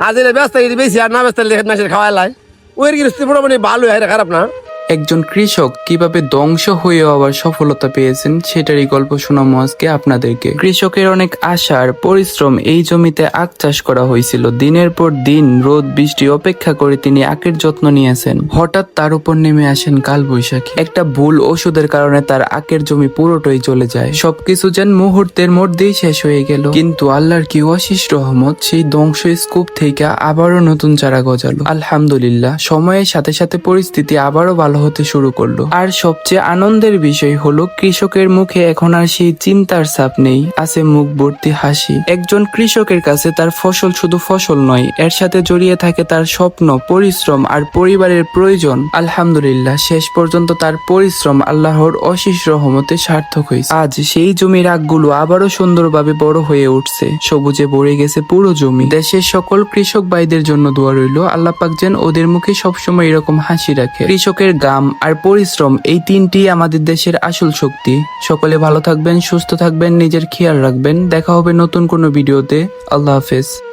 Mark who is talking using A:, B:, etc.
A: হাজিরা ব্যস্ত বেশি আর না ব্যস্ত মাসের খাওয়া লাই ওই গৃহস্থী মোটামুটি ভালো হয়, খারাপ না।
B: একজন কৃষক কিভাবে ধ্বংস হয়ে আবার সফলতা পেয়েছেন সেটারই গল্প শোনাবো আজকে আপনাদেরকে। কৃষকের অনেক আশার পরিশ্রম এই জমিতে আখ চাষ করা হয়েছিল। দিনের পর দিন রোদ বৃষ্টি অপেক্ষা করে তিনি আখের যত্ন নিয়েছেন। হঠাৎ তার উপর নেমে আসেন কালবৈশাখী। একটা ভুল ওষুধের কারণে তার আখের জমি পুরোটাই চলে যায়। সবকিছু যেন মুহূর্তের মধ্যেই শেষ হয়ে গেল। কিন্তু আল্লাহর কি অশেষ রহমত, সেই ধ্বংস স্তূপ থেকে আবারও নতুন চারা গজালো। আলহামদুলিল্লাহ, সময়ের সাথে সাথে পরিস্থিতি আবারও ভালো হতে শুরু করলো। আর সবচেয়ে আনন্দের বিষয় হলো কৃষকের মুখে এখন আর সেই চিন্তার ছাপ নেই, আছে মুখ ভর্তি হাসি। একজন কৃষকের কাছে তার ফসল শুধু ফসল নয়, এর সাথে জড়িয়ে থাকে তার স্বপ্ন, পরিশ্রম আর পরিবারের প্রয়োজন। আলহামদুলিল্লাহ, শেষ পর্যন্ত তার পরিশ্রম আল্লাহর অশেষ রহমতে সার্থক হয়েছে। আজ সেই জমির আখগুলো আবারও সুন্দরভাবে বড় হয়ে উঠছে, সবুজে ভরে গেছে পুরো জমি। দেশের সকল কৃষক ভাইদের জন্য দোয়া রইল, আল্লাহ পাক যেন ওদের মুখে সবসময় এরকম হাসি রাখে। কৃষকের গাম আর পরিশ্রম, এই তিনটি আমাদের দেশের আসল শক্তি। সকলে ভালো থাকবেন, সুস্থ থাকবেন, নিজের খেয়াল রাখবেন। দেখা হবে নতুন কোনো ভিডিওতে। আল্লাহ হাফেজ।